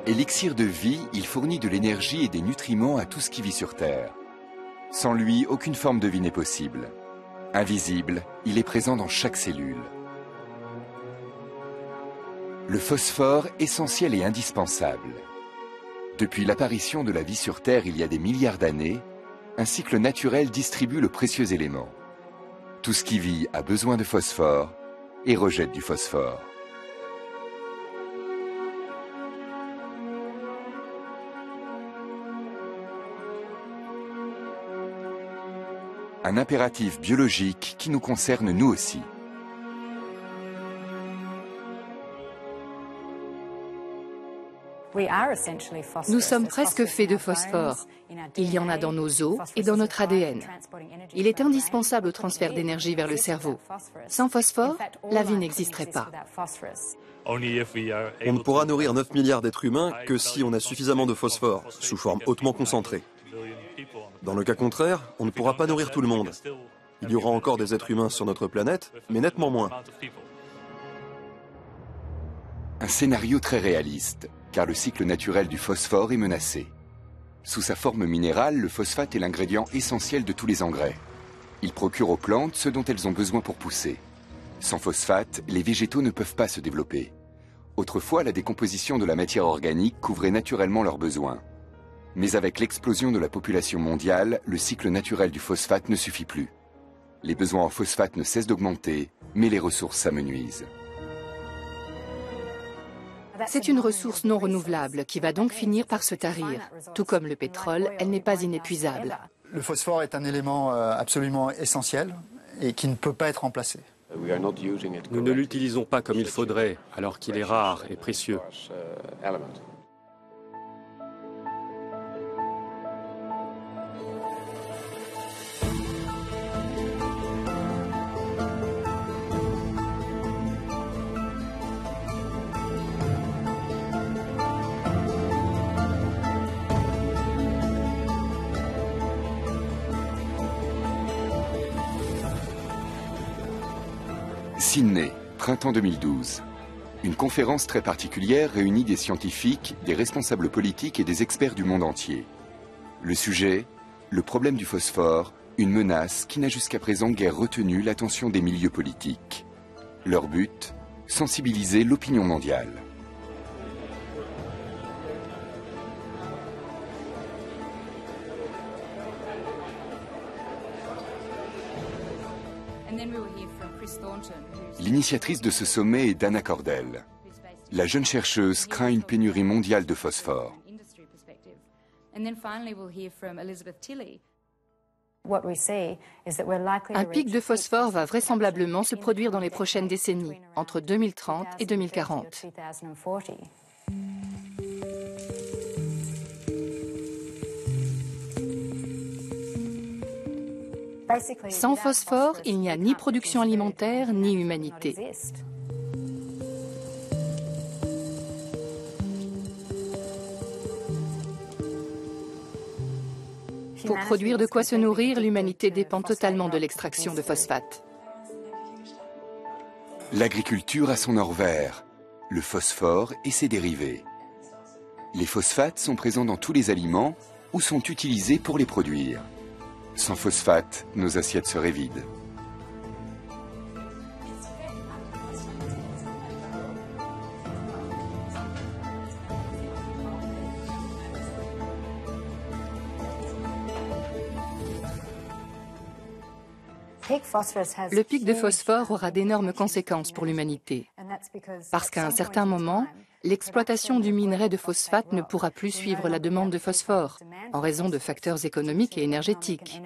Élixir de vie, il fournit de l'énergie et des nutriments à tout ce qui vit sur Terre. Sans lui, aucune forme de vie n'est possible. Invisible, il est présent dans chaque cellule. Le phosphore, essentiel et indispensable. Depuis l'apparition de la vie sur Terre il y a des milliards d'années, un cycle naturel distribue le précieux élément. Tout ce qui vit a besoin de phosphore et rejette du phosphore. Un impératif biologique qui nous concerne nous aussi. Nous sommes presque faits de phosphore. Il y en a dans nos os et dans notre ADN. Il est indispensable au transfert d'énergie vers le cerveau. Sans phosphore, la vie n'existerait pas. On ne pourra nourrir 9 milliards d'êtres humains que si on a suffisamment de phosphore, sous forme hautement concentrée. Dans le cas contraire, on ne pourra pas nourrir tout le monde. Il y aura encore des êtres humains sur notre planète, mais nettement moins. Un scénario très réaliste, car le cycle naturel du phosphore est menacé. Sous sa forme minérale, le phosphate est l'ingrédient essentiel de tous les engrais. Il procure aux plantes ce dont elles ont besoin pour pousser. Sans phosphate, les végétaux ne peuvent pas se développer. Autrefois, la décomposition de la matière organique couvrait naturellement leurs besoins. Mais avec l'explosion de la population mondiale, le cycle naturel du phosphate ne suffit plus. Les besoins en phosphate ne cessent d'augmenter, mais les ressources s'amenuisent. C'est une ressource non renouvelable qui va donc finir par se tarir. Tout comme le pétrole, elle n'est pas inépuisable. Le phosphore est un élément absolument essentiel et qui ne peut pas être remplacé. Nous ne l'utilisons pas comme il faudrait, alors qu'il est rare et précieux. Sydney, printemps 2012. Une conférence très particulière réunit des scientifiques, des responsables politiques et des experts du monde entier. Le sujet, le problème du phosphore, une menace qui n'a jusqu'à présent guère retenu l'attention des milieux politiques. Leur but, sensibiliser l'opinion mondiale. L'initiatrice de ce sommet est Dana Cordell. La jeune chercheuse craint une pénurie mondiale de phosphore. Un pic de phosphore va vraisemblablement se produire dans les prochaines décennies, entre 2030 et 2040. Sans phosphore, il n'y a ni production alimentaire, ni humanité. Pour produire de quoi se nourrir, l'humanité dépend totalement de l'extraction de phosphate. L'agriculture a son or vert, le phosphore et ses dérivés. Les phosphates sont présents dans tous les aliments ou sont utilisés pour les produire. Sans phosphate, nos assiettes seraient vides. Le pic de phosphore aura d'énormes conséquences pour l'humanité. Parce qu'à un certain moment, l'exploitation du minerai de phosphate ne pourra plus suivre la demande de phosphore, en raison de facteurs économiques et énergétiques.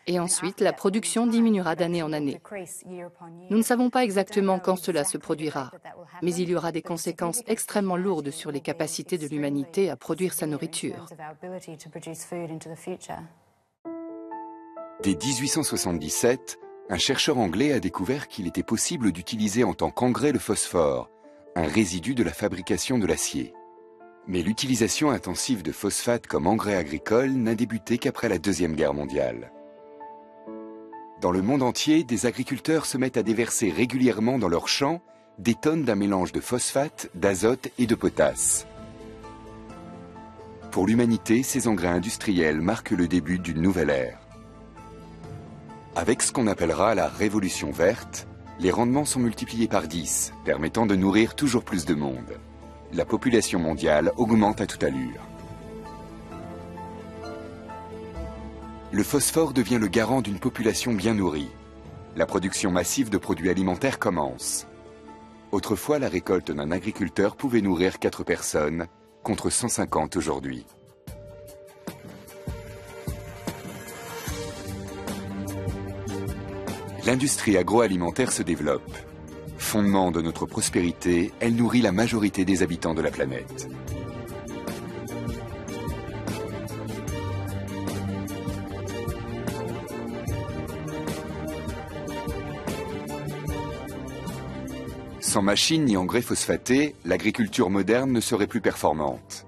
Et ensuite, la production diminuera d'année en année. Nous ne savons pas exactement quand cela se produira, mais il y aura des conséquences extrêmement lourdes sur les capacités de l'humanité à produire sa nourriture. Dès 1877, un chercheur anglais a découvert qu'il était possible d'utiliser en tant qu'engrais le phosphore, un résidu de la fabrication de l'acier. Mais l'utilisation intensive de phosphate comme engrais agricole n'a débuté qu'après la Deuxième Guerre mondiale. Dans le monde entier, des agriculteurs se mettent à déverser régulièrement dans leurs champs des tonnes d'un mélange de phosphate, d'azote et de potasse. Pour l'humanité, ces engrais industriels marquent le début d'une nouvelle ère. Avec ce qu'on appellera la révolution verte, les rendements sont multipliés par 10, permettant de nourrir toujours plus de monde. La population mondiale augmente à toute allure. Le phosphore devient le garant d'une population bien nourrie. La production massive de produits alimentaires commence. Autrefois, la récolte d'un agriculteur pouvait nourrir 4 personnes, contre 150 aujourd'hui. L'industrie agroalimentaire se développe. Fondement de notre prospérité, elle nourrit la majorité des habitants de la planète. Sans machines ni engrais phosphatés, l'agriculture moderne ne serait plus performante.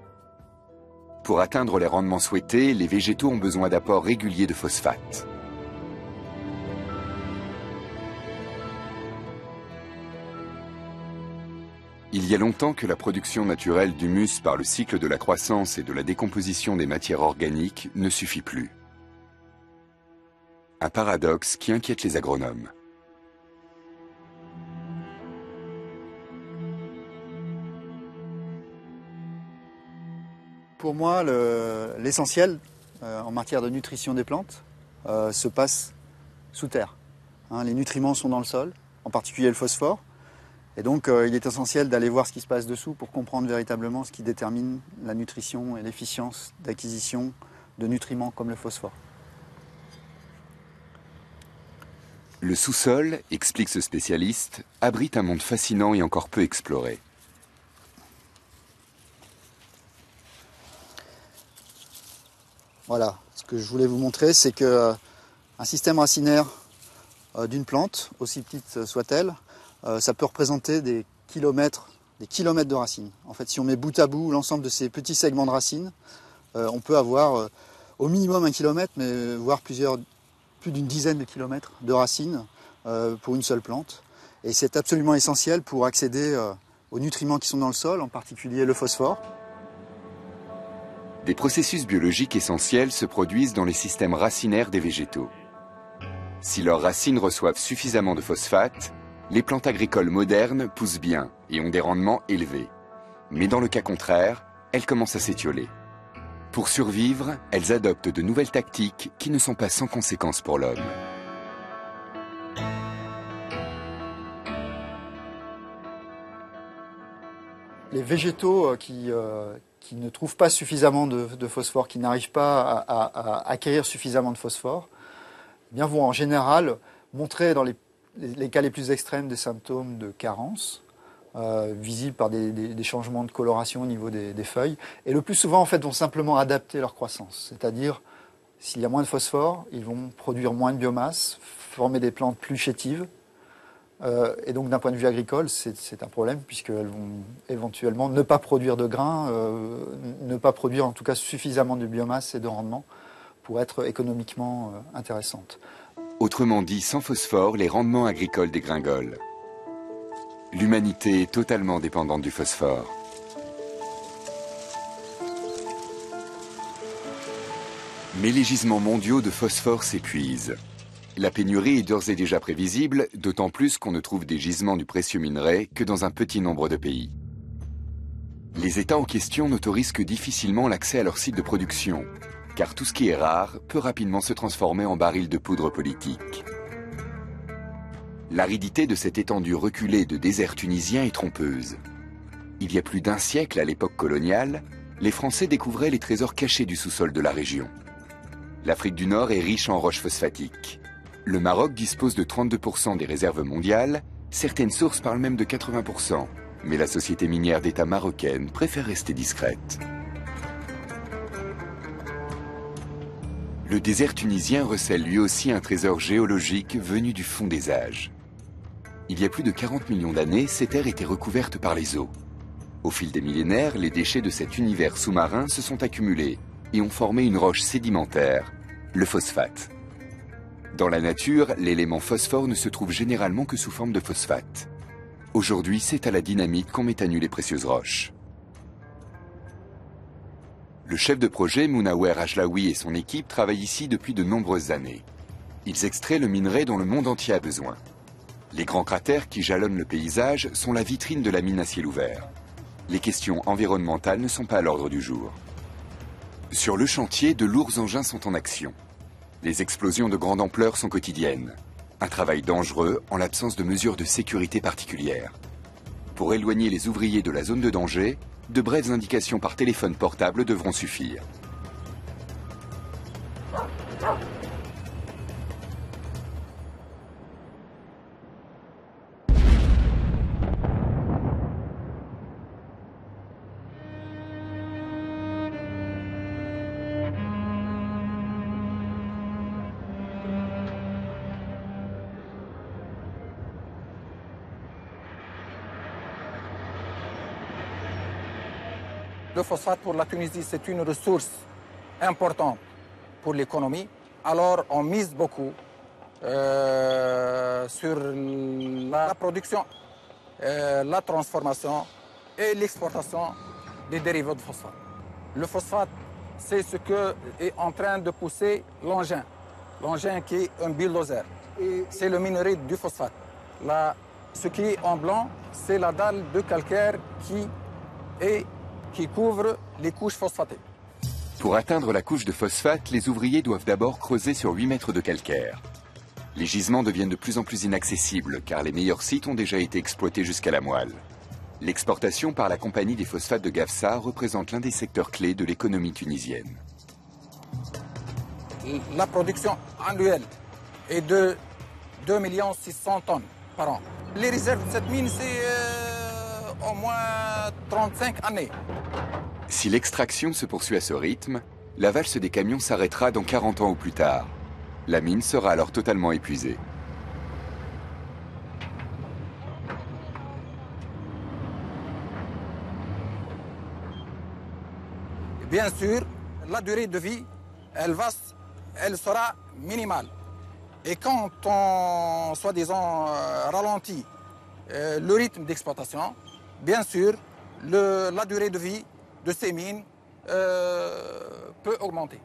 Pour atteindre les rendements souhaités, les végétaux ont besoin d'apports réguliers de phosphate. Il y a longtemps que la production naturelle d'humus par le cycle de la croissance et de la décomposition des matières organiques ne suffit plus. Un paradoxe qui inquiète les agronomes. Pour moi, l'essentiel en matière de nutrition des plantes se passe sous terre. Les nutriments sont dans le sol, en particulier le phosphore. Et donc, il est essentiel d'aller voir ce qui se passe dessous pour comprendre véritablement ce qui détermine la nutrition et l'efficience d'acquisition de nutriments comme le phosphore. Le sous-sol, explique ce spécialiste, abrite un monde fascinant et encore peu exploré. Voilà, ce que je voulais vous montrer, c'est qu'un système racinaire d'une plante, aussi petite soit-elle, ça peut représenter des kilomètres de racines. En fait, si on met bout à bout l'ensemble de ces petits segments de racines, on peut avoir au minimum 1 kilomètre, mais voire plus d'une dizaine de kilomètres de racines pour une seule plante. Et c'est absolument essentiel pour accéder aux nutriments qui sont dans le sol, en particulier le phosphore. Des processus biologiques essentiels se produisent dans les systèmes racinaires des végétaux. Si leurs racines reçoivent suffisamment de phosphate, les plantes agricoles modernes poussent bien et ont des rendements élevés. Mais dans le cas contraire, elles commencent à s'étioler. Pour survivre, elles adoptent de nouvelles tactiques qui ne sont pas sans conséquences pour l'homme. Les végétaux qui ne trouvent pas suffisamment de phosphore, qui n'arrivent pas à acquérir suffisamment de phosphore, eh bien vont en général montrer dans les cas les plus extrêmes des symptômes de carence, visibles par des changements de coloration au niveau des feuilles, et le plus souvent en fait vont simplement adapter leur croissance, c'est-à-dire s'il y a moins de phosphore, ils vont produire moins de biomasse, former des plantes plus chétives, et donc d'un point de vue agricole, c'est un problème puisqu'elles vont éventuellement ne pas produire de grains, ne pas produire en tout cas suffisamment de biomasse et de rendement pour être économiquement intéressantes. Autrement dit, sans phosphore, les rendements agricoles dégringolent. L'humanité est totalement dépendante du phosphore. Mais les gisements mondiaux de phosphore s'épuisent. La pénurie est d'ores et déjà prévisible, d'autant plus qu'on ne trouve des gisements du précieux minerai que dans un petit nombre de pays. Les États en question n'autorisent que difficilement l'accès à leur site de production, car tout ce qui est rare peut rapidement se transformer en baril de poudre politique. L'aridité de cette étendue reculée de désert tunisien est trompeuse. Il y a plus d'un siècle, à l'époque coloniale, les Français découvraient les trésors cachés du sous-sol de la région. L'Afrique du Nord est riche en roches phosphatiques. Le Maroc dispose de 32% des réserves mondiales, certaines sources parlent même de 80%, mais la société minière d'État marocaine préfère rester discrète. Le désert tunisien recèle lui aussi un trésor géologique venu du fond des âges. Il y a plus de 40 millions d'années, ces terres étaient recouvertes par les eaux. Au fil des millénaires, les déchets de cet univers sous-marin se sont accumulés et ont formé une roche sédimentaire, le phosphate. Dans la nature, l'élément phosphore ne se trouve généralement que sous forme de phosphate. Aujourd'hui, c'est à la dynamite qu'on met à nu les précieuses roches. Le chef de projet, Mounawer Ajlaoui, et son équipe travaillent ici depuis de nombreuses années. Ils extraient le minerai dont le monde entier a besoin. Les grands cratères qui jalonnent le paysage sont la vitrine de la mine à ciel ouvert. Les questions environnementales ne sont pas à l'ordre du jour. Sur le chantier, de lourds engins sont en action. Les explosions de grande ampleur sont quotidiennes. Un travail dangereux en l'absence de mesures de sécurité particulières. Pour éloigner les ouvriers de la zone de danger, de brèves indications par téléphone portable devront suffire. Le phosphate pour la Tunisie, c'est une ressource importante pour l'économie. Alors on mise beaucoup sur la production, la transformation et l'exportation des dérivés de phosphate. Le phosphate, c'est ce que est en train de pousser l'engin. L'engin qui est un bulldozer. C'est le minerai du phosphate. Là, ce qui est en blanc, c'est la dalle de calcaire qui couvre les couches phosphatées. Pour atteindre la couche de phosphate, les ouvriers doivent d'abord creuser sur 8 mètres de calcaire. Les gisements deviennent de plus en plus inaccessibles car les meilleurs sites ont déjà été exploités jusqu'à la moelle. L'exportation par la compagnie des phosphates de Gafsa représente l'un des secteurs clés de l'économie tunisienne. La production annuelle est de 2 600 000 tonnes par an. Les réserves de cette mine, c'est au moins 35 années. Si l'extraction se poursuit à ce rythme, la valse des camions s'arrêtera dans 40 ans ou plus tard. La mine sera alors totalement épuisée. Bien sûr, la durée de vie, elle sera minimale. Et quand on, soi-disant, ralentit le rythme d'exploitation, bien sûr, la durée de vie de ces mines peut augmenter.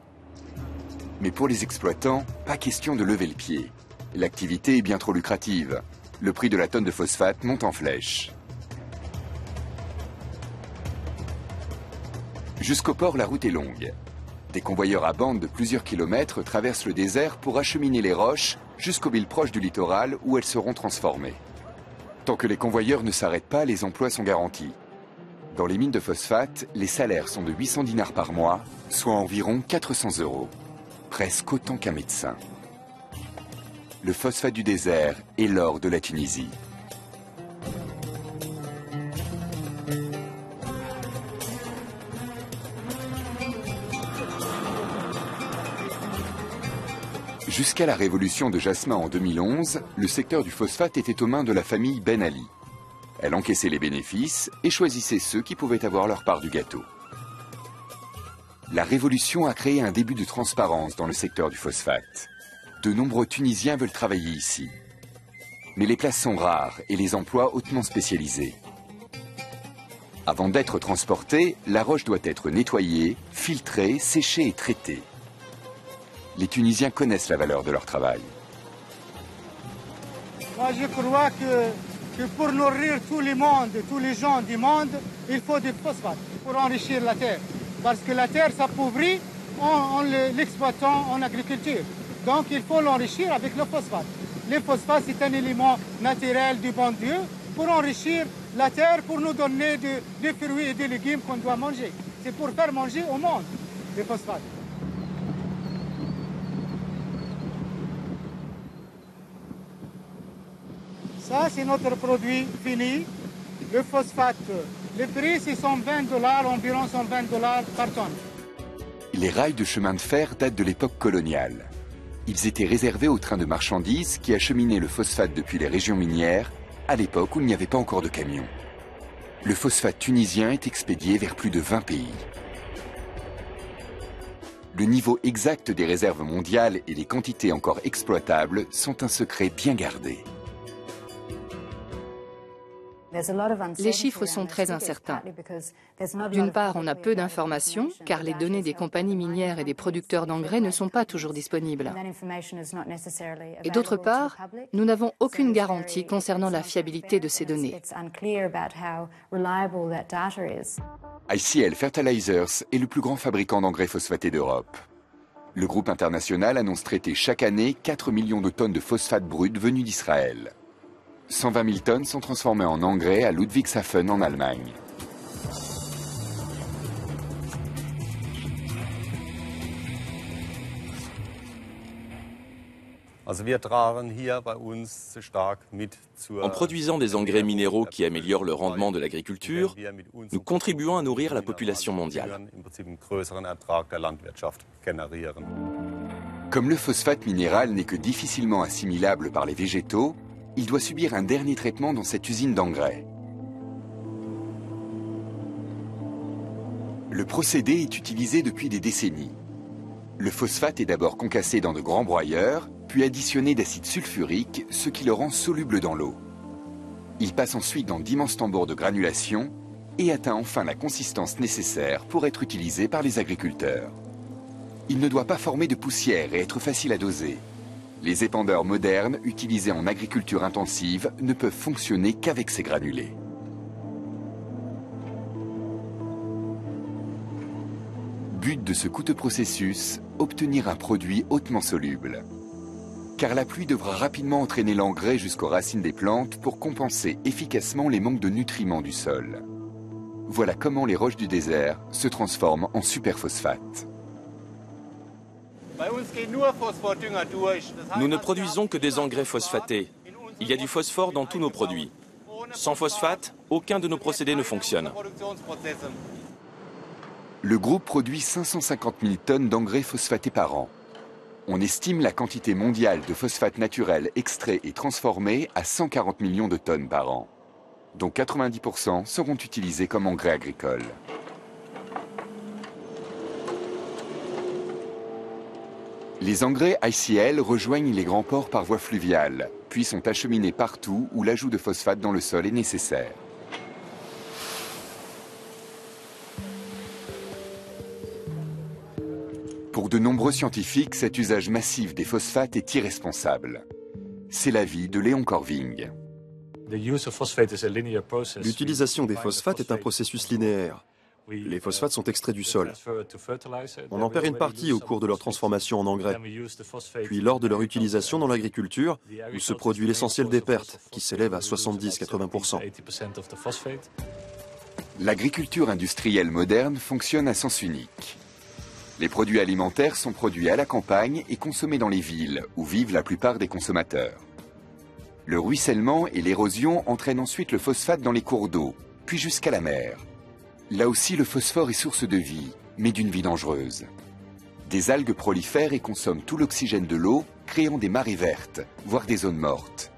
Mais pour les exploitants, pas question de lever le pied. L'activité est bien trop lucrative. Le prix de la tonne de phosphate monte en flèche. Jusqu'au port, la route est longue. Des convoyeurs à bande de plusieurs kilomètres traversent le désert pour acheminer les roches jusqu'aux villes proches du littoral où elles seront transformées. Tant que les convoyeurs ne s'arrêtent pas, les emplois sont garantis. Dans les mines de phosphate, les salaires sont de 800 dinars par mois, soit environ 400 €. Presque autant qu'un médecin. Le phosphate du désert est l'or de la Tunisie. Jusqu'à la révolution de Jasmin en 2011, le secteur du phosphate était aux mains de la famille Ben Ali. Elle encaissait les bénéfices et choisissait ceux qui pouvaient avoir leur part du gâteau. La révolution a créé un début de transparence dans le secteur du phosphate. De nombreux Tunisiens veulent travailler ici. Mais les places sont rares et les emplois hautement spécialisés. Avant d'être transportée, la roche doit être nettoyée, filtrée, séchée et traitée. Les Tunisiens connaissent la valeur de leur travail. Moi, je crois que pour nourrir tout le monde, tous les gens du monde, il faut du phosphate pour enrichir la terre. Parce que la terre s'appauvrit en l'exploitant en agriculture. Donc il faut l'enrichir avec le phosphate. Le phosphate, c'est un élément naturel du bon Dieu pour enrichir la terre, pour nous donner des fruits et des légumes qu'on doit manger. C'est pour faire manger au monde le phosphate. Ça, c'est notre produit fini, le phosphate. Le prix, c'est 120 $, environ 120 $ par tonne. Les rails de chemin de fer datent de l'époque coloniale. Ils étaient réservés aux trains de marchandises qui acheminaient le phosphate depuis les régions minières, à l'époque où il n'y avait pas encore de camions. Le phosphate tunisien est expédié vers plus de 20 pays. Le niveau exact des réserves mondiales et les quantités encore exploitables sont un secret bien gardé. Les chiffres sont très incertains. D'une part, on a peu d'informations, car les données des compagnies minières et des producteurs d'engrais ne sont pas toujours disponibles. Et d'autre part, nous n'avons aucune garantie concernant la fiabilité de ces données. ICL Fertilizers est le plus grand fabricant d'engrais phosphatés d'Europe. Le groupe international annonce traiter chaque année 4 millions de tonnes de phosphate brut venus d'Israël. 120 000 tonnes sont transformées en engrais à Ludwigshafen en Allemagne. En produisant des engrais minéraux qui améliorent le rendement de l'agriculture, nous contribuons à nourrir la population mondiale. Comme le phosphate minéral n'est que difficilement assimilable par les végétaux, il doit subir un dernier traitement dans cette usine d'engrais. Le procédé est utilisé depuis des décennies. Le phosphate est d'abord concassé dans de grands broyeurs, puis additionné d'acide sulfurique, ce qui le rend soluble dans l'eau. Il passe ensuite dans d'immenses tambours de granulation et atteint enfin la consistance nécessaire pour être utilisé par les agriculteurs. Il ne doit pas former de poussière et être facile à doser. Les épandeurs modernes utilisés en agriculture intensive ne peuvent fonctionner qu'avec ces granulés. But de ce coûteux processus, obtenir un produit hautement soluble. Car la pluie devra rapidement entraîner l'engrais jusqu'aux racines des plantes pour compenser efficacement les manques de nutriments du sol. Voilà comment les roches du désert se transforment en superphosphate. Nous ne produisons que des engrais phosphatés. Il y a du phosphore dans tous nos produits. Sans phosphate, aucun de nos procédés ne fonctionne. Le groupe produit 550 000 tonnes d'engrais phosphatés par an. On estime la quantité mondiale de phosphate naturel extrait et transformé à 140 millions de tonnes par an, dont 90% seront utilisés comme engrais agricoles. Les engrais ICL rejoignent les grands ports par voie fluviale, puis sont acheminés partout où l'ajout de phosphate dans le sol est nécessaire. Pour de nombreux scientifiques, cet usage massif des phosphates est irresponsable. C'est l'avis de Léon Corving. L'utilisation des phosphates est un processus linéaire. Les phosphates sont extraits du sol. On en perd une partie au cours de leur transformation en engrais. Puis lors de leur utilisation dans l'agriculture, où se produit l'essentiel des pertes, qui s'élèvent à 70-80%. L'agriculture industrielle moderne fonctionne à sens unique. Les produits alimentaires sont produits à la campagne et consommés dans les villes, où vivent la plupart des consommateurs. Le ruissellement et l'érosion entraînent ensuite le phosphate dans les cours d'eau, puis jusqu'à la mer. Là aussi, le phosphore est source de vie, mais d'une vie dangereuse. Des algues prolifèrent et consomment tout l'oxygène de l'eau, créant des marées vertes, voire des zones mortes.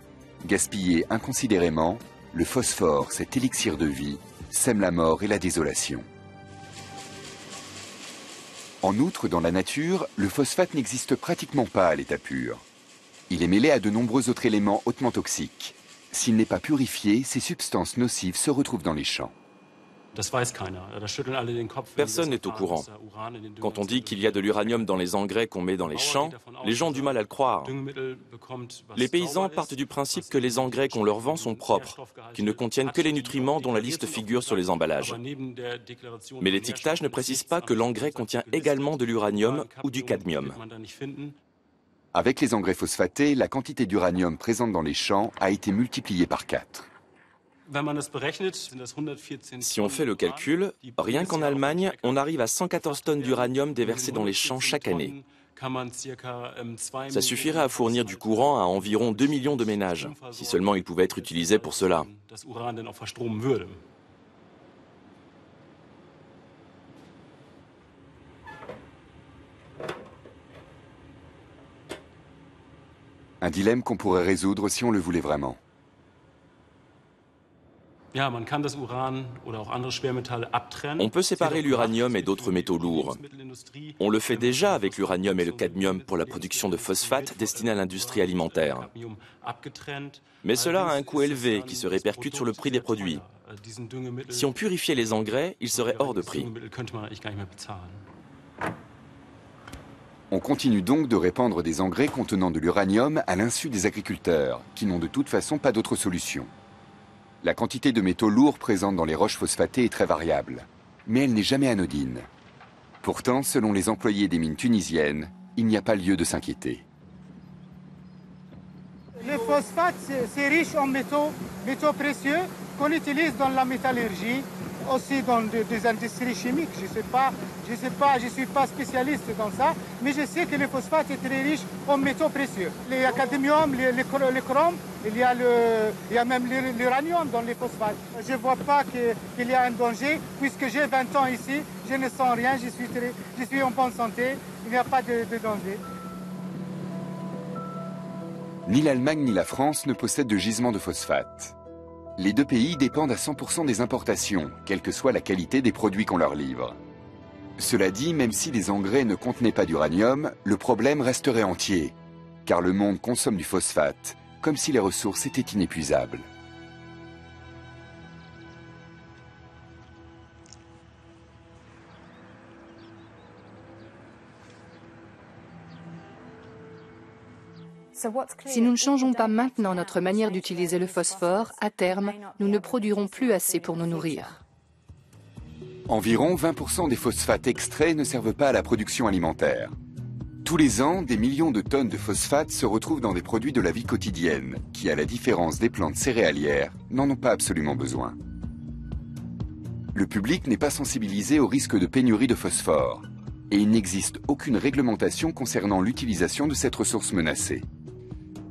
Gaspillé inconsidérément, le phosphore, cet élixir de vie, sème la mort et la désolation. En outre, dans la nature, le phosphate n'existe pratiquement pas à l'état pur. Il est mêlé à de nombreux autres éléments hautement toxiques. S'il n'est pas purifié, ces substances nocives se retrouvent dans les champs. Personne n'est au courant. Quand on dit qu'il y a de l'uranium dans les engrais qu'on met dans les champs, les gens ont du mal à le croire. Les paysans partent du principe que les engrais qu'on leur vend sont propres, qu'ils ne contiennent que les nutriments dont la liste figure sur les emballages. Mais l'étiquetage ne précise pas que l'engrais contient également de l'uranium ou du cadmium. Avec les engrais phosphatés, la quantité d'uranium présente dans les champs a été multipliée par 4. Si on fait le calcul, rien qu'en Allemagne, on arrive à 114 tonnes d'uranium déversées dans les champs chaque année. Ça suffirait à fournir du courant à environ 2 millions de ménages, si seulement il pouvait être utilisé pour cela. Un dilemme qu'on pourrait résoudre si on le voulait vraiment. On peut séparer l'uranium et d'autres métaux lourds. On le fait déjà avec l'uranium et le cadmium pour la production de phosphate destinée à l'industrie alimentaire. Mais cela a un coût élevé qui se répercute sur le prix des produits. Si on purifiait les engrais, ils seraient hors de prix. On continue donc de répandre des engrais contenant de l'uranium à l'insu des agriculteurs, qui n'ont de toute façon pas d'autre solution. La quantité de métaux lourds présente dans les roches phosphatées est très variable, mais elle n'est jamais anodine. Pourtant, selon les employés des mines tunisiennes, il n'y a pas lieu de s'inquiéter. Le phosphate, c'est riche en métaux précieux qu'on utilise dans la métallurgie, aussi dans des industries chimiques. Je suis pas spécialiste dans ça, mais je sais que le phosphate est très riche en métaux précieux. Il y a le cadmium, le chrome, il y a même l'uranium dans les phosphates. Je ne vois pas qu'il y a un danger, puisque j'ai 20 ans ici, je ne sens rien, je suis en bonne santé, il n'y a pas de danger. Ni l'Allemagne ni la France ne possèdent de gisements de phosphate. Les deux pays dépendent à 100% des importations, quelle que soit la qualité des produits qu'on leur livre. Cela dit, même si les engrais ne contenaient pas d'uranium, le problème resterait entier, car le monde consomme du phosphate, comme si les ressources étaient inépuisables. Si nous ne changeons pas maintenant notre manière d'utiliser le phosphore, à terme, nous ne produirons plus assez pour nous nourrir. Environ 20% des phosphates extraits ne servent pas à la production alimentaire. Tous les ans, des millions de tonnes de phosphate se retrouvent dans des produits de la vie quotidienne, qui, à la différence des plantes céréalières, n'en ont pas absolument besoin. Le public n'est pas sensibilisé au risque de pénurie de phosphore, et il n'existe aucune réglementation concernant l'utilisation de cette ressource menacée.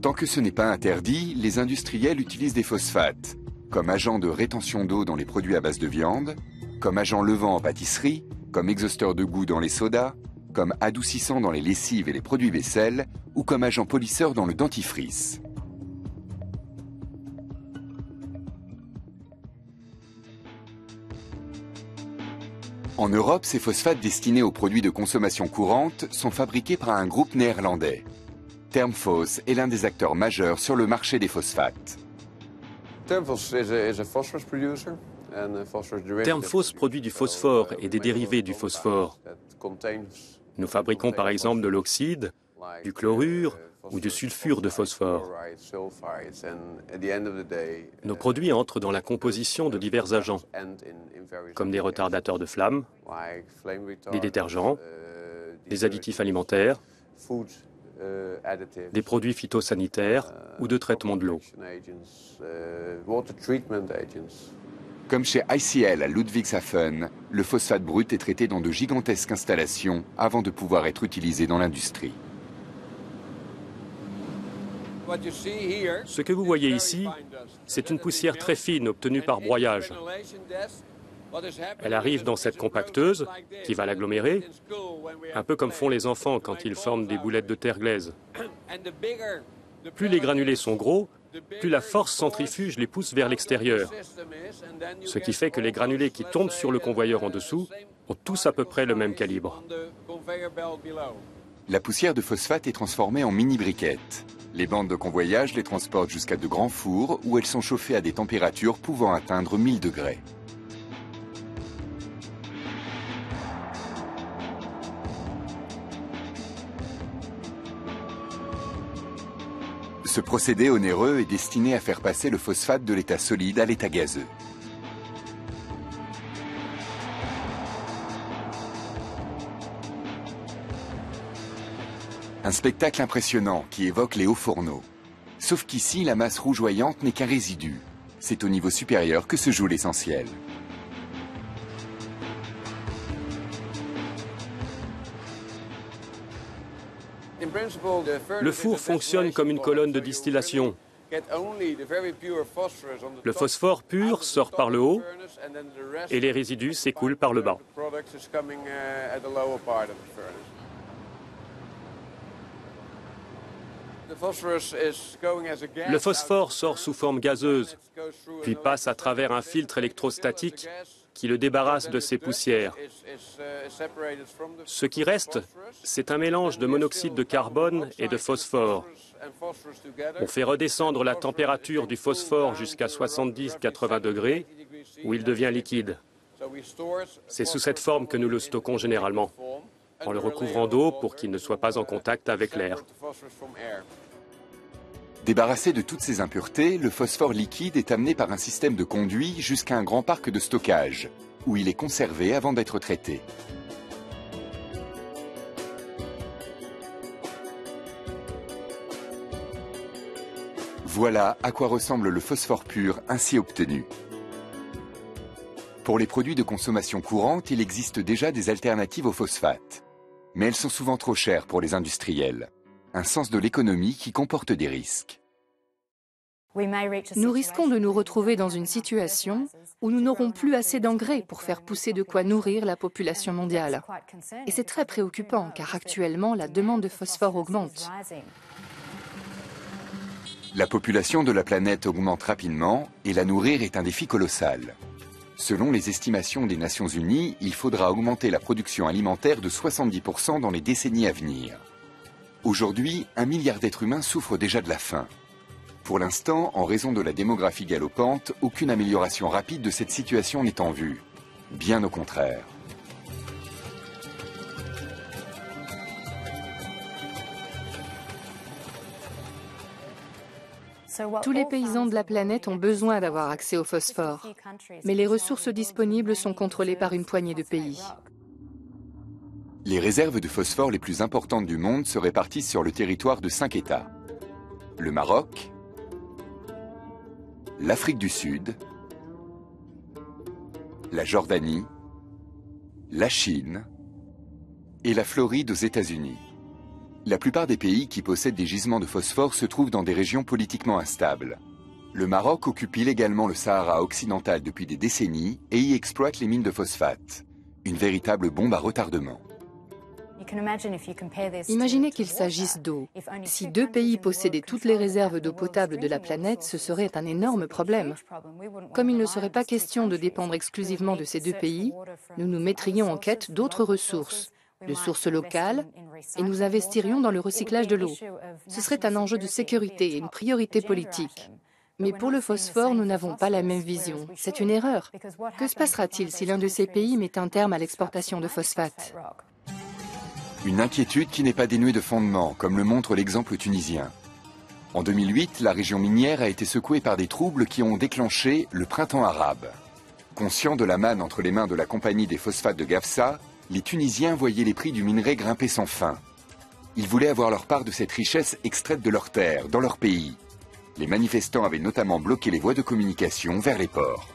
Tant que ce n'est pas interdit, les industriels utilisent des phosphates, comme agent de rétention d'eau dans les produits à base de viande, comme agent levant en pâtisserie, comme exhausteur de goût dans les sodas, comme adoucissant dans les lessives et les produits vaisselle, ou comme agent polisseur dans le dentifrice. En Europe, ces phosphates destinés aux produits de consommation courante sont fabriqués par un groupe néerlandais. Termfos est l'un des acteurs majeurs sur le marché des phosphates. Termfos produit du phosphore et des dérivés du phosphore. Nous fabriquons par exemple de l'oxyde, du chlorure ou du sulfure de phosphore. Nos produits entrent dans la composition de divers agents, comme des retardateurs de flamme, des détergents, des additifs alimentaires, des produits phytosanitaires ou de traitement de l'eau. Comme chez ICL à Ludwigshafen, le phosphate brut est traité dans de gigantesques installations avant de pouvoir être utilisé dans l'industrie. Ce que vous voyez ici, c'est une poussière très fine obtenue par broyage. Elle arrive dans cette compacteuse qui va l'agglomérer, un peu comme font les enfants quand ils forment des boulettes de terre glaise. Plus les granulés sont gros, plus la force centrifuge les pousse vers l'extérieur. Ce qui fait que les granulés qui tombent sur le convoyeur en dessous ont tous à peu près le même calibre. La poussière de phosphate est transformée en mini-briquettes. Les bandes de convoyage les transportent jusqu'à de grands fours où elles sont chauffées à des températures pouvant atteindre 1000 degrés. Ce procédé onéreux est destiné à faire passer le phosphate de l'état solide à l'état gazeux. Un spectacle impressionnant qui évoque les hauts fourneaux. Sauf qu'ici, la masse rougeoyante n'est qu'un résidu. C'est au niveau supérieur que se joue l'essentiel. Le four fonctionne comme une colonne de distillation. Le phosphore pur sort par le haut et les résidus s'écoulent par le bas. Le phosphore sort sous forme gazeuse, puis passe à travers un filtre électrostatique qui le débarrasse de ses poussières. Ce qui reste, c'est un mélange de monoxyde de carbone et de phosphore. On fait redescendre la température du phosphore jusqu'à 70-80 degrés, où il devient liquide. C'est sous cette forme que nous le stockons généralement, en le recouvrant d'eau pour qu'il ne soit pas en contact avec l'air. Débarrassé de toutes ces impuretés, le phosphore liquide est amené par un système de conduits jusqu'à un grand parc de stockage, où il est conservé avant d'être traité. Voilà à quoi ressemble le phosphore pur ainsi obtenu. Pour les produits de consommation courante, il existe déjà des alternatives au phosphate. Mais elles sont souvent trop chères pour les industriels. Un sens de l'économie qui comporte des risques. Nous risquons de nous retrouver dans une situation où nous n'aurons plus assez d'engrais pour faire pousser de quoi nourrir la population mondiale. Et c'est très préoccupant car actuellement la demande de phosphore augmente. La population de la planète augmente rapidement et la nourrir est un défi colossal. Selon les estimations des Nations Unies, il faudra augmenter la production alimentaire de 70% dans les décennies à venir. Aujourd'hui, 1 milliard d'êtres humains souffrent déjà de la faim. Pour l'instant, en raison de la démographie galopante, aucune amélioration rapide de cette situation n'est en vue. Bien au contraire. Tous les paysans de la planète ont besoin d'avoir accès au phosphore, mais les ressources disponibles sont contrôlées par une poignée de pays. Les réserves de phosphore les plus importantes du monde se répartissent sur le territoire de 5 États. Le Maroc, l'Afrique du Sud, la Jordanie, la Chine et la Floride aux États-Unis. La plupart des pays qui possèdent des gisements de phosphore se trouvent dans des régions politiquement instables. Le Maroc occupe illégalement le Sahara occidental depuis des décennies et y exploite les mines de phosphate. Une véritable bombe à retardement. Imaginez qu'il s'agisse d'eau. Si 2 pays possédaient toutes les réserves d'eau potable de la planète, ce serait un énorme problème. Comme il ne serait pas question de dépendre exclusivement de ces 2 pays, nous nous mettrions en quête d'autres ressources, de sources locales, et nous investirions dans le recyclage de l'eau. Ce serait un enjeu de sécurité et une priorité politique. Mais pour le phosphore, nous n'avons pas la même vision. C'est une erreur. Que se passera-t-il si l'un de ces pays met un terme à l'exportation de phosphate ? Une inquiétude qui n'est pas dénuée de fondement, comme le montre l'exemple tunisien. En 2008, la région minière a été secouée par des troubles qui ont déclenché le printemps arabe. Conscients de la manne entre les mains de la compagnie des phosphates de Gafsa, les Tunisiens voyaient les prix du minerai grimper sans fin. Ils voulaient avoir leur part de cette richesse extraite de leurs terres, dans leur pays. Les manifestants avaient notamment bloqué les voies de communication vers les ports.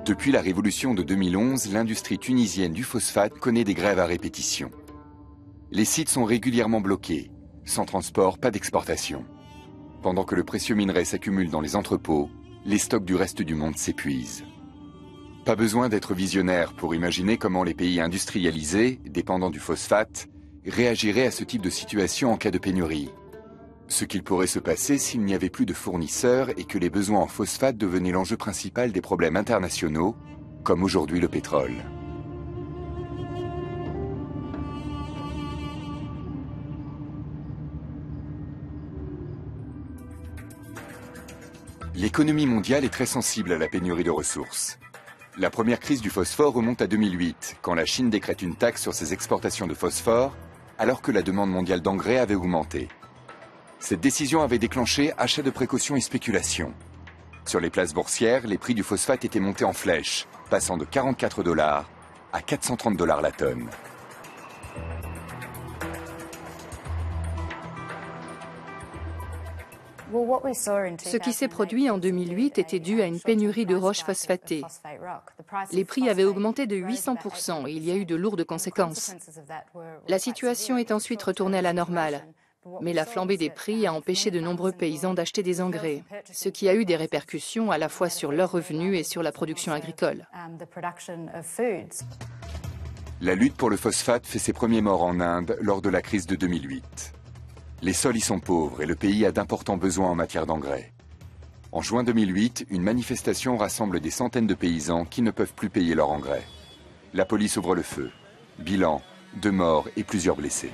Depuis la révolution de 2011, l'industrie tunisienne du phosphate connaît des grèves à répétition. Les sites sont régulièrement bloqués, sans transport, pas d'exportation. Pendant que le précieux minerai s'accumule dans les entrepôts, les stocks du reste du monde s'épuisent. Pas besoin d'être visionnaire pour imaginer comment les pays industrialisés, dépendants du phosphate, réagiraient à ce type de situation en cas de pénurie. Ce qu'il pourrait se passer s'il n'y avait plus de fournisseurs et que les besoins en phosphate devenaient l'enjeu principal des problèmes internationaux, comme aujourd'hui le pétrole. L'économie mondiale est très sensible à la pénurie de ressources. La première crise du phosphore remonte à 2008, quand la Chine décrète une taxe sur ses exportations de phosphore, alors que la demande mondiale d'engrais avait augmenté. Cette décision avait déclenché achats de précaution et spéculation. Sur les places boursières, les prix du phosphate étaient montés en flèche, passant de 44 $ à 430 $ la tonne. Ce qui s'est produit en 2008 était dû à une pénurie de roches phosphatées. Les prix avaient augmenté de 800% et il y a eu de lourdes conséquences. La situation est ensuite retournée à la normale. Mais la flambée des prix a empêché de nombreux paysans d'acheter des engrais, ce qui a eu des répercussions à la fois sur leurs revenus et sur la production agricole. La lutte pour le phosphate fait ses premiers morts en Inde lors de la crise de 2008. Les sols y sont pauvres et le pays a d'importants besoins en matière d'engrais. En juin 2008, une manifestation rassemble des centaines de paysans qui ne peuvent plus payer leur engrais. La police ouvre le feu. Bilan, 2 morts et plusieurs blessés.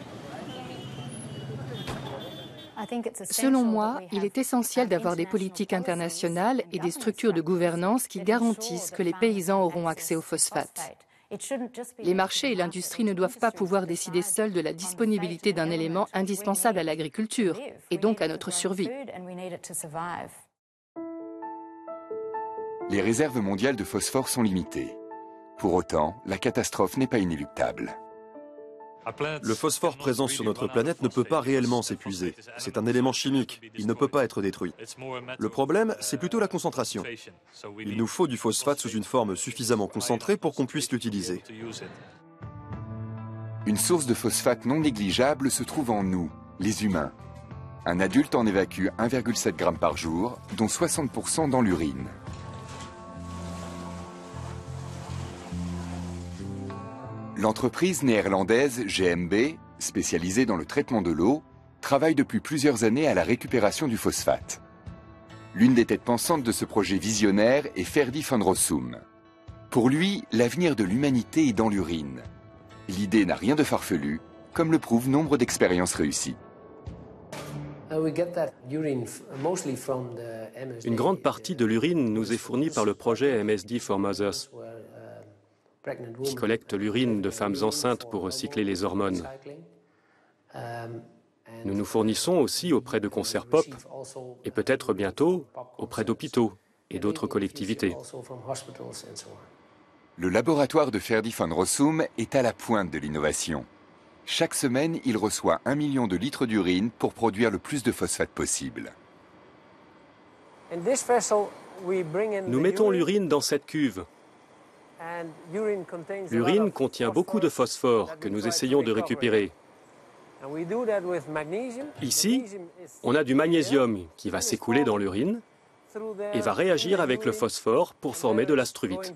Selon moi, il est essentiel d'avoir des politiques internationales et des structures de gouvernance qui garantissent que les paysans auront accès au phosphate. Les marchés et l'industrie ne doivent pas pouvoir décider seuls de la disponibilité d'un élément indispensable à l'agriculture et donc à notre survie. Les réserves mondiales de phosphore sont limitées. Pour autant, la catastrophe n'est pas inéluctable. Le phosphore présent sur notre planète ne peut pas réellement s'épuiser. C'est un élément chimique, il ne peut pas être détruit. Le problème, c'est plutôt la concentration. Il nous faut du phosphate sous une forme suffisamment concentrée pour qu'on puisse l'utiliser. Une source de phosphate non négligeable se trouve en nous, les humains. Un adulte en évacue 1,7 g par jour, dont 60% dans l'urine. L'entreprise néerlandaise GMB, spécialisée dans le traitement de l'eau, travaille depuis plusieurs années à la récupération du phosphate. L'une des têtes pensantes de ce projet visionnaire est Ferdi van Rossum. Pour lui, l'avenir de l'humanité est dans l'urine. L'idée n'a rien de farfelu, comme le prouvent nombre d'expériences réussies. Une grande partie de l'urine nous est fournie par le projet MSD for Mothers, qui collecte l'urine de femmes enceintes pour recycler les hormones. Nous nous fournissons aussi auprès de concerts pop et peut-être bientôt auprès d'hôpitaux et d'autres collectivités. Le laboratoire de Ferdi van Rossum est à la pointe de l'innovation. Chaque semaine, il reçoit 1 million de litres d'urine pour produire le plus de phosphate possible. Nous mettons l'urine dans cette cuve. L'urine contient beaucoup de phosphore que nous essayons de récupérer. Ici, on a du magnésium qui va s'écouler dans l'urine et va réagir avec le phosphore pour former de la struvite.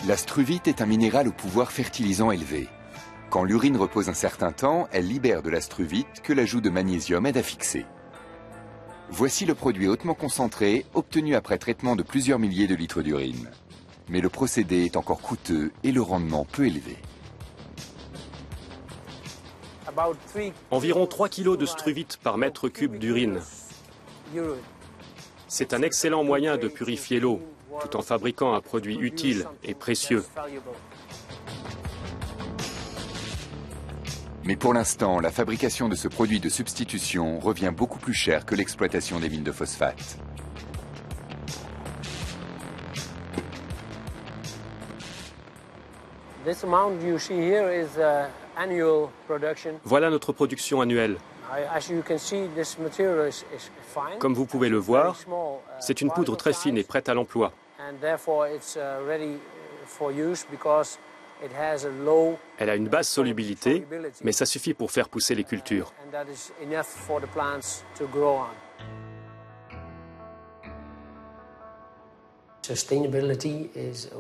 La struvite est un minéral au pouvoir fertilisant élevé. Quand l'urine repose un certain temps, elle libère de la struvite que l'ajout de magnésium aide à fixer. Voici le produit hautement concentré, obtenu après traitement de plusieurs milliers de litres d'urine. Mais le procédé est encore coûteux et le rendement peu élevé. Environ 3 kg de struvite par mètre cube d'urine. C'est un excellent moyen de purifier l'eau, tout en fabriquant un produit utile et précieux. Mais pour l'instant, la fabrication de ce produit de substitution revient beaucoup plus cher que l'exploitation des mines de phosphate. Voilà notre production annuelle. Comme vous pouvez le voir, c'est une poudre très fine et prête à l'emploi. Elle a une basse solubilité, mais ça suffit pour faire pousser les cultures.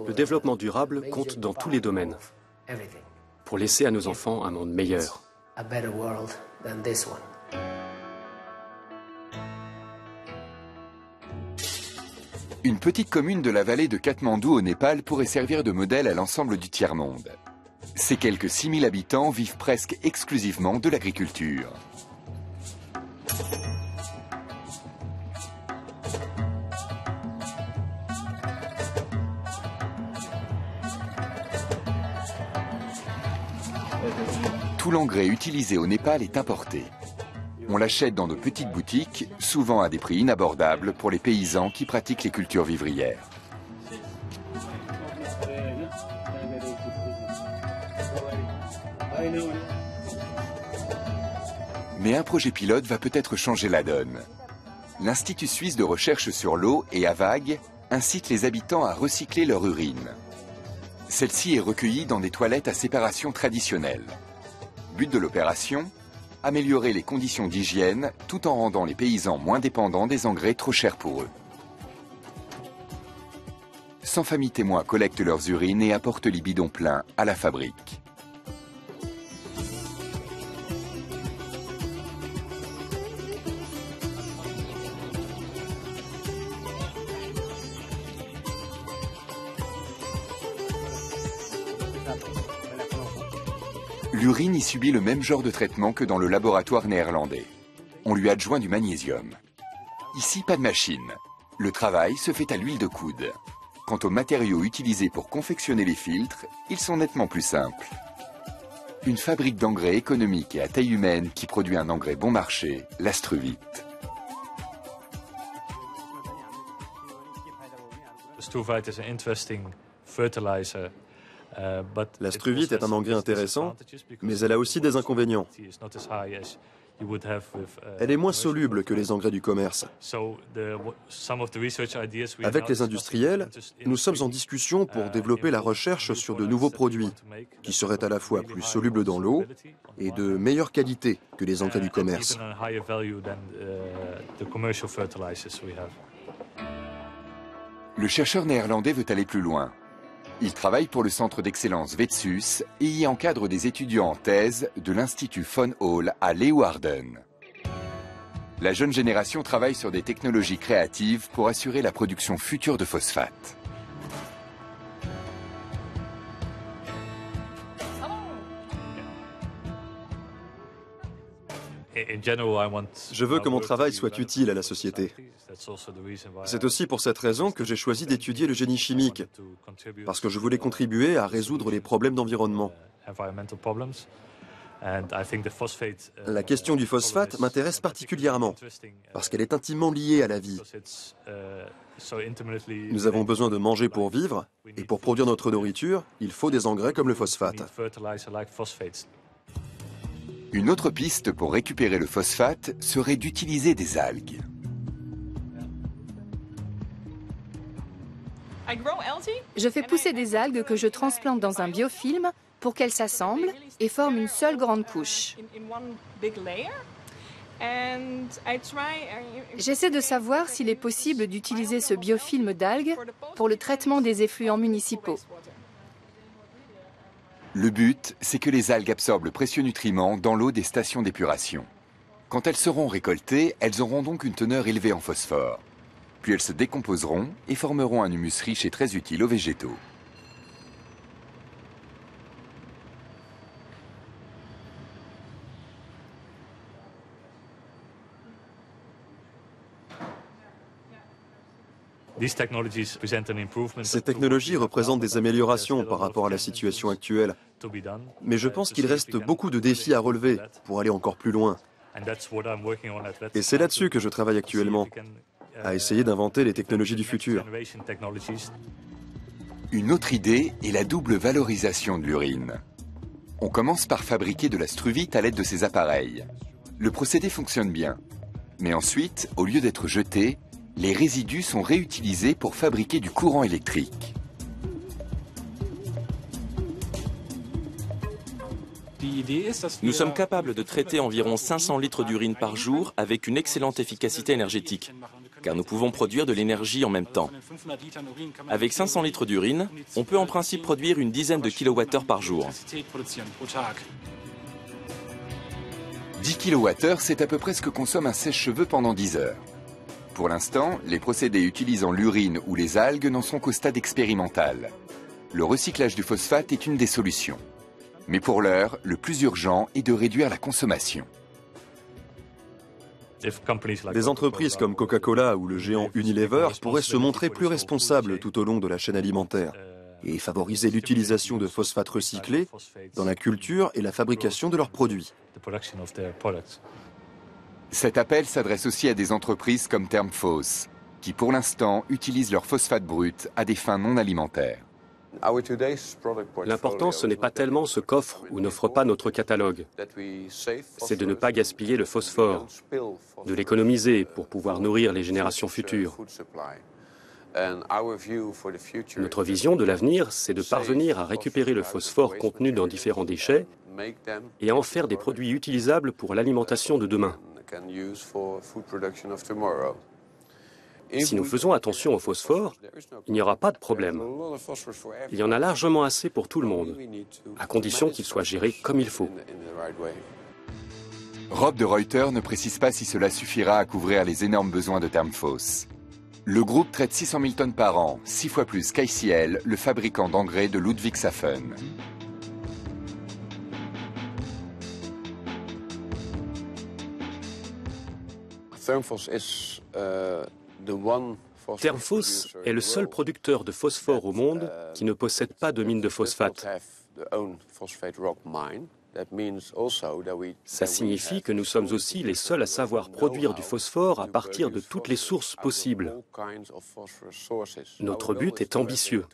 Le développement durable compte dans tous les domaines pour laisser à nos enfants un monde meilleur. Une petite commune de la vallée de Katmandou au Népal pourrait servir de modèle à l'ensemble du tiers-monde. Ces quelques 6000 habitants vivent presque exclusivement de l'agriculture. Tout l'engrais utilisé au Népal est importé. On l'achète dans de petites boutiques, souvent à des prix inabordables pour les paysans qui pratiquent les cultures vivrières. Mais un projet pilote va peut-être changer la donne. L'Institut suisse de recherche sur l'eau et AVAG incite les habitants à recycler leur urine. Celle-ci est recueillie dans des toilettes à séparation traditionnelles. But de l'opération, améliorer les conditions d'hygiène tout en rendant les paysans moins dépendants des engrais trop chers pour eux. 100 familles témoins collectent leurs urines et apportent les bidons pleins à la fabrique. L'urine y subit le même genre de traitement que dans le laboratoire néerlandais. On lui adjoint du magnésium. Ici, pas de machine. Le travail se fait à l'huile de coude. Quant aux matériaux utilisés pour confectionner les filtres, ils sont nettement plus simples. Une fabrique d'engrais économique et à taille humaine qui produit un engrais bon marché, l'Astruvit. L'Astruvit est un engrais intéressant, mais elle a aussi des inconvénients. Elle est moins soluble que les engrais du commerce. Avec les industriels, nous sommes en discussion pour développer la recherche sur de nouveaux produits qui seraient à la fois plus solubles dans l'eau et de meilleure qualité que les engrais du commerce. Le chercheur néerlandais veut aller plus loin. Il travaille pour le centre d'excellence Vetsus et y encadre des étudiants en thèse de l'Institut Von Hall à Leeuwarden. La jeune génération travaille sur des technologies créatives pour assurer la production future de phosphate. Je veux que mon travail soit utile à la société. C'est aussi pour cette raison que j'ai choisi d'étudier le génie chimique, parce que je voulais contribuer à résoudre les problèmes d'environnement. La question du phosphate m'intéresse particulièrement, parce qu'elle est intimement liée à la vie. Nous avons besoin de manger pour vivre, et pour produire notre nourriture, il faut des engrais comme le phosphate. Une autre piste pour récupérer le phosphate serait d'utiliser des algues. Je fais pousser des algues que je transplante dans un biofilm pour qu'elles s'assemblent et forment une seule grande couche. J'essaie de savoir s'il est possible d'utiliser ce biofilm d'algues pour le traitement des effluents municipaux. Le but, c'est que les algues absorbent le précieux nutriment dans l'eau des stations d'épuration. Quand elles seront récoltées, elles auront donc une teneur élevée en phosphore. Puis elles se décomposeront et formeront un humus riche et très utile aux végétaux. Ces technologies représentent des améliorations par rapport à la situation actuelle. Mais je pense qu'il reste beaucoup de défis à relever pour aller encore plus loin. Et c'est là-dessus que je travaille actuellement, à essayer d'inventer les technologies du futur. Une autre idée est la double valorisation de l'urine. On commence par fabriquer de l'Astruvit à l'aide de ces appareils. Le procédé fonctionne bien. Mais ensuite, au lieu d'être jetés, les résidus sont réutilisés pour fabriquer du courant électrique. Nous sommes capables de traiter environ 500 litres d'urine par jour avec une excellente efficacité énergétique, car nous pouvons produire de l'énergie en même temps. Avec 500 litres d'urine, on peut en principe produire une dizaine de kilowattheures par jour. 10 kWh, c'est à peu près ce que consomme un sèche-cheveux pendant 10 heures. Pour l'instant, les procédés utilisant l'urine ou les algues n'en sont qu'au stade expérimental. Le recyclage du phosphate est une des solutions. Mais pour l'heure, le plus urgent est de réduire la consommation. Des entreprises comme Coca-Cola ou le géant Unilever pourraient se montrer plus responsables tout au long de la chaîne alimentaire et favoriser l'utilisation de phosphate recyclé dans la culture et la fabrication de leurs produits. Cet appel s'adresse aussi à des entreprises comme Termphos, qui pour l'instant utilisent leur phosphate brut à des fins non alimentaires. L'important, ce n'est pas tellement ce qu'offre ou n'offre pas notre catalogue. C'est de ne pas gaspiller le phosphore, de l'économiser pour pouvoir nourrir les générations futures. Notre vision de l'avenir, c'est de parvenir à récupérer le phosphore contenu dans différents déchets et à en faire des produits utilisables pour l'alimentation de demain. Si nous faisons attention au phosphore, il n'y aura pas de problème. Il y en a largement assez pour tout le monde, à condition qu'il soit géré comme il faut. Rob de Ruyter ne précise pas si cela suffira à couvrir les énormes besoins de Termphos. Le groupe traite 600 000 tonnes par an, 6 fois plus qu'ICL, le fabricant d'engrais de Ludwigshafen. Termphos est le seul producteur de phosphore au monde qui ne possède pas de mine de phosphate. Ça signifie que nous sommes aussi les seuls à savoir produire du phosphore à partir de toutes les sources possibles. Notre but est ambitieux.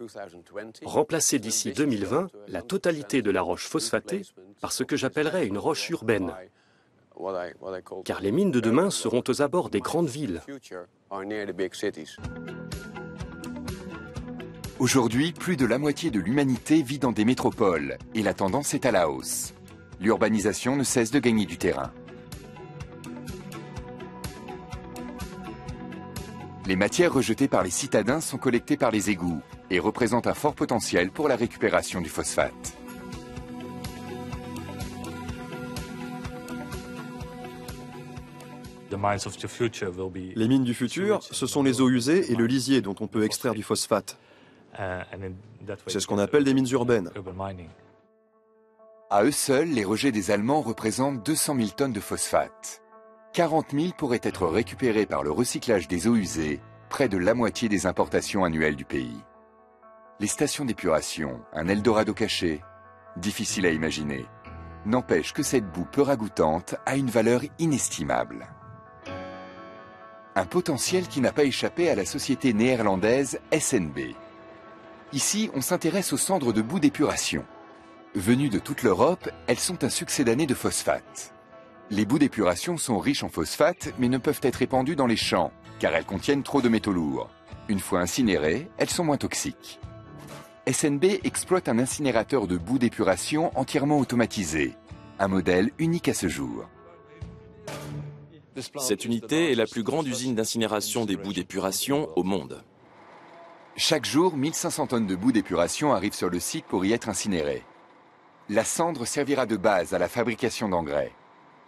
Remplacer d'ici 2020 la totalité de la roche phosphatée par ce que j'appellerais une roche urbaine. Car les mines de demain seront aux abords des grandes villes. Aujourd'hui, plus de la moitié de l'humanité vit dans des métropoles et la tendance est à la hausse. L'urbanisation ne cesse de gagner du terrain. Les matières rejetées par les citadins sont collectées par les égouts et représentent un fort potentiel pour la récupération du phosphate. Les mines du futur, ce sont les eaux usées et le lisier dont on peut extraire du phosphate. C'est ce qu'on appelle des mines urbaines. À eux seuls, les rejets des Allemands représentent 200 000 tonnes de phosphate. 40 000 pourraient être récupérés par le recyclage des eaux usées, près de la moitié des importations annuelles du pays. Les stations d'épuration, un Eldorado caché, difficile à imaginer. N'empêche que cette boue peu ragoûtante a une valeur inestimable. Un potentiel qui n'a pas échappé à la société néerlandaise SNB. Ici, on s'intéresse aux cendres de boue d'épuration. Venues de toute l'Europe, elles sont un succédané de phosphate. Les boues d'épuration sont riches en phosphate, mais ne peuvent être répandues dans les champs, car elles contiennent trop de métaux lourds. Une fois incinérées, elles sont moins toxiques. SNB exploite un incinérateur de boue d'épuration entièrement automatisé, un modèle unique à ce jour. Cette unité est la plus grande usine d'incinération des boues d'épuration au monde. Chaque jour, 1500 tonnes de boue d'épuration arrivent sur le site pour y être incinérées. La cendre servira de base à la fabrication d'engrais.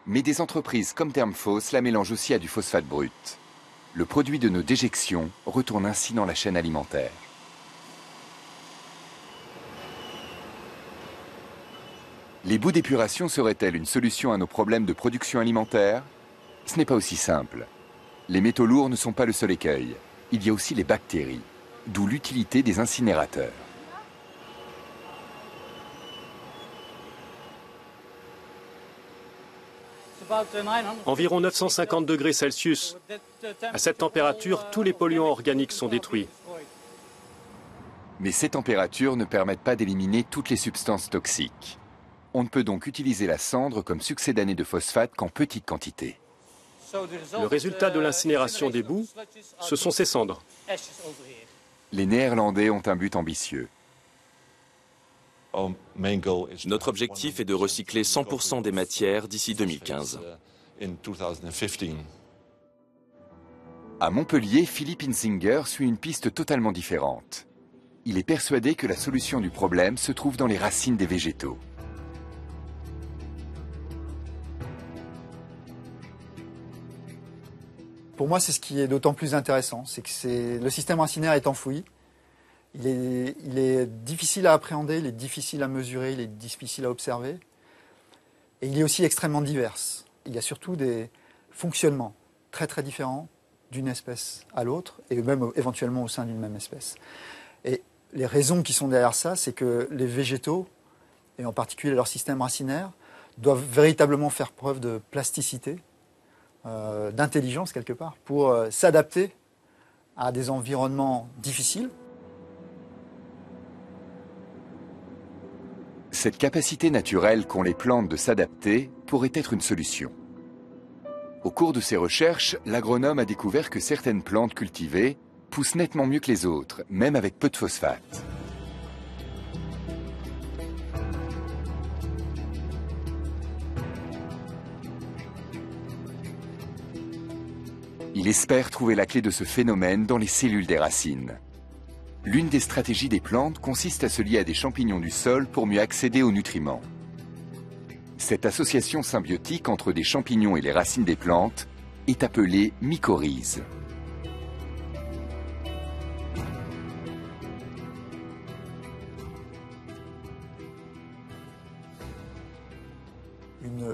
Mais des entreprises comme Termphos la mélangent aussi à du phosphate brut. Le produit de nos déjections retourne ainsi dans la chaîne alimentaire. Les boues d'épuration seraient-elles une solution à nos problèmes de production alimentaire? Ce n'est pas aussi simple. Les métaux lourds ne sont pas le seul écueil. Il y a aussi les bactéries, d'où l'utilité des incinérateurs. Environ 950 degrés Celsius. À cette température, tous les polluants organiques sont détruits. Mais ces températures ne permettent pas d'éliminer toutes les substances toxiques. On ne peut donc utiliser la cendre comme succédané de phosphate qu'en petite quantité. Le résultat de l'incinération des boues, ce sont ces cendres. Les Néerlandais ont un but ambitieux. Notre objectif est de recycler 100% des matières d'ici 2015. À Montpellier, Philippe Insinger suit une piste totalement différente. Il est persuadé que la solution du problème se trouve dans les racines des végétaux. Pour moi, c'est ce qui est d'autant plus intéressant, c'est que le système racinaire est enfoui. Il est difficile à appréhender, il est difficile à mesurer, il est difficile à observer. Et il est aussi extrêmement divers. Il y a surtout des fonctionnements très très différents d'une espèce à l'autre, et même éventuellement au sein d'une même espèce. Et les raisons qui sont derrière ça, c'est que les végétaux, et en particulier leur système racinaire, doivent véritablement faire preuve de plasticité, d'intelligence quelque part, pour s'adapter à des environnements difficiles. Cette capacité naturelle qu'ont les plantes de s'adapter pourrait être une solution. Au cours de ses recherches, l'agronome a découvert que certaines plantes cultivées poussent nettement mieux que les autres, même avec peu de phosphate. Il espère trouver la clé de ce phénomène dans les cellules des racines. L'une des stratégies des plantes consiste à se lier à des champignons du sol pour mieux accéder aux nutriments. Cette association symbiotique entre des champignons et les racines des plantes est appelée mycorhize.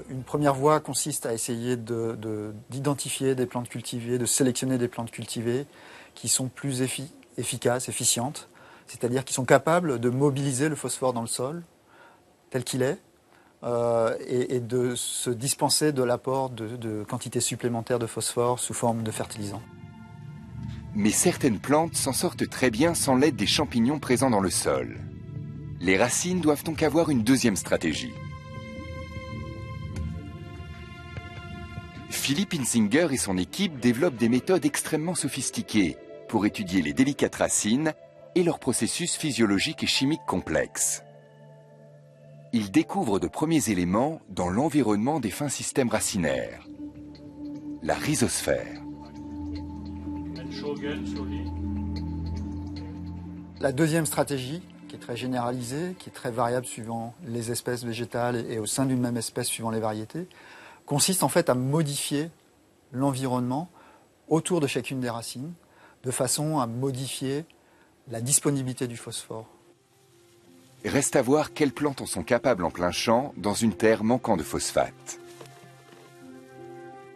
Une première voie consiste à essayer d'identifier des plantes cultivées, de sélectionner des plantes cultivées qui sont plus efficaces, efficientes, c'est-à-dire qui sont capables de mobiliser le phosphore dans le sol tel qu'il est et de se dispenser de l'apport de quantités supplémentaires de phosphore sous forme de fertilisants. Mais certaines plantes s'en sortent très bien sans l'aide des champignons présents dans le sol. Les racines doivent donc avoir une deuxième stratégie. Philippe Hinzinger et son équipe développent des méthodes extrêmement sophistiquées pour étudier les délicates racines et leurs processus physiologiques et chimiques complexes. Ils découvrent de premiers éléments dans l'environnement des fins systèmes racinaires, la rhizosphère. La deuxième stratégie, qui est très généralisée, qui est très variable suivant les espèces végétales et au sein d'une même espèce suivant les variétés, consiste en fait à modifier l'environnement autour de chacune des racines, de façon à modifier la disponibilité du phosphore. Reste à voir quelles plantes en sont capables en plein champ dans une terre manquant de phosphate.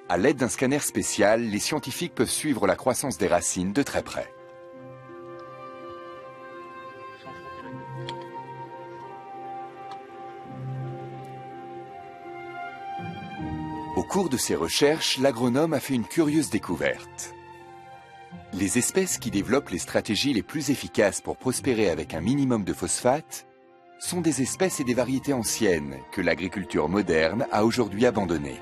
À l'aide d'un scanner spécial, les scientifiques peuvent suivre la croissance des racines de très près. Au cours de ses recherches, l'agronome a fait une curieuse découverte. Les espèces qui développent les stratégies les plus efficaces pour prospérer avec un minimum de phosphate sont des espèces et des variétés anciennes que l'agriculture moderne a aujourd'hui abandonnées.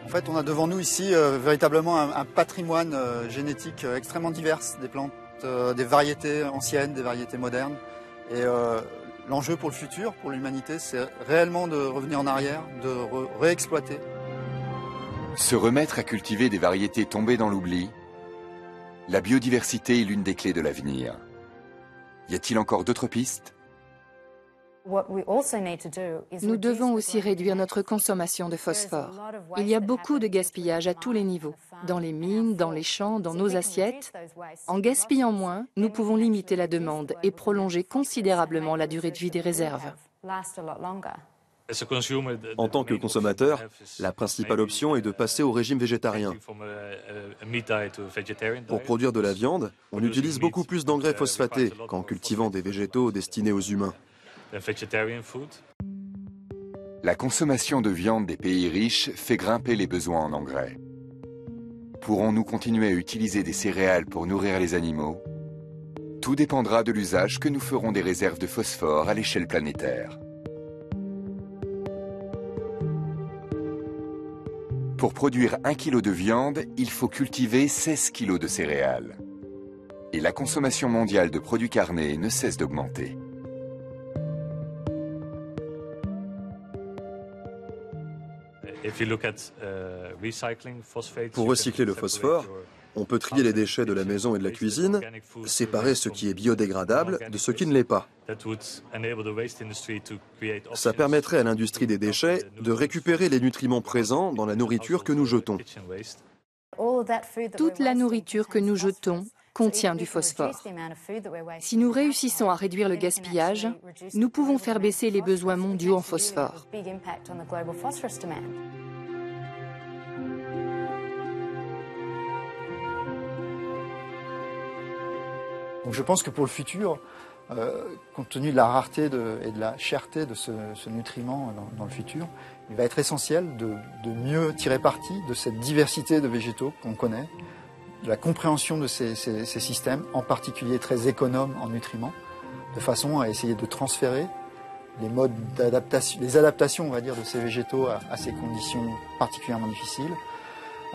En fait, on a devant nous ici véritablement un patrimoine génétique extrêmement divers, des plantes, des variétés anciennes, des variétés modernes. Et l'enjeu pour le futur, pour l'humanité, c'est réellement de revenir en arrière, de réexploiter. Se remettre à cultiver des variétés tombées dans l'oubli, la biodiversité est l'une des clés de l'avenir. Y a-t-il encore d'autres pistes ? Nous devons aussi réduire notre consommation de phosphore. Il y a beaucoup de gaspillage à tous les niveaux, dans les mines, dans les champs, dans nos assiettes. En gaspillant moins, nous pouvons limiter la demande et prolonger considérablement la durée de vie des réserves. En tant que consommateur, la principale option est de passer au régime végétarien. Pour produire de la viande, on utilise beaucoup plus d'engrais phosphatés qu'en cultivant des végétaux destinés aux humains. La consommation de viande des pays riches fait grimper les besoins en engrais. Pourrons-nous continuer à utiliser des céréales pour nourrir les animaux ? Tout dépendra de l'usage que nous ferons des réserves de phosphore à l'échelle planétaire. Pour produire 1 kg de viande, il faut cultiver 16 kg de céréales. Et la consommation mondiale de produits carnés ne cesse d'augmenter. Pour recycler le phosphore, on peut trier les déchets de la maison et de la cuisine, séparer ce qui est biodégradable de ce qui ne l'est pas. Ça permettrait à l'industrie des déchets de récupérer les nutriments présents dans la nourriture que nous jetons. Toute la nourriture que nous jetons contient du phosphore. Si nous réussissons à réduire le gaspillage, nous pouvons faire baisser les besoins mondiaux en phosphore. Donc je pense que pour le futur, compte tenu de la rareté et de la cherté de ce nutriment dans le futur, il va être essentiel de mieux tirer parti de cette diversité de végétaux qu'on connaît, de la compréhension de ces systèmes, en particulier très économes en nutriments, de façon à essayer de transférer modes d'adaptation, les adaptations, on va dire, de ces végétaux à ces conditions particulièrement difficiles,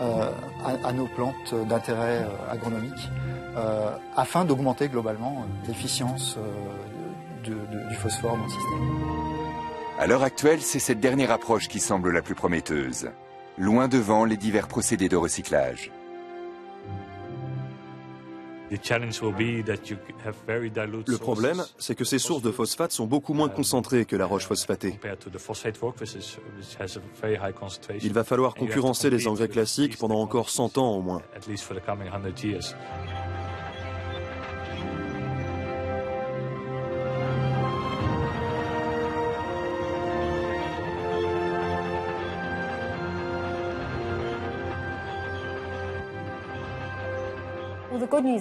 à nos plantes d'intérêt agronomique, afin d'augmenter globalement l'efficience du phosphore dans le système. À l'heure actuelle, c'est cette dernière approche qui semble la plus prometteuse, loin devant les divers procédés de recyclage. Le problème, c'est que ces sources de phosphate sont beaucoup moins concentrées que la roche phosphatée. Il va falloir concurrencer les engrais classiques pendant encore 100 ans au moins.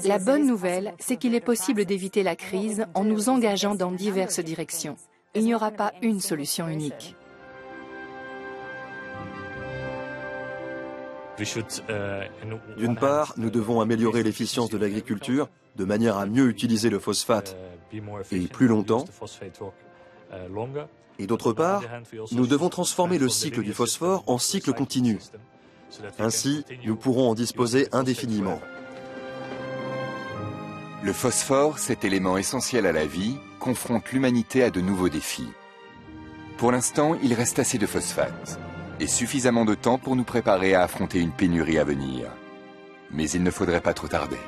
La bonne nouvelle, c'est qu'il est possible d'éviter la crise en nous engageant dans diverses directions. Il n'y aura pas une solution unique. D'une part, nous devons améliorer l'efficience de l'agriculture de manière à mieux utiliser le phosphate et plus longtemps. Et d'autre part, nous devons transformer le cycle du phosphore en cycle continu. Ainsi, nous pourrons en disposer indéfiniment. Le phosphore, cet élément essentiel à la vie, confronte l'humanité à de nouveaux défis. Pour l'instant, il reste assez de phosphate et suffisamment de temps pour nous préparer à affronter une pénurie à venir. Mais il ne faudrait pas trop tarder.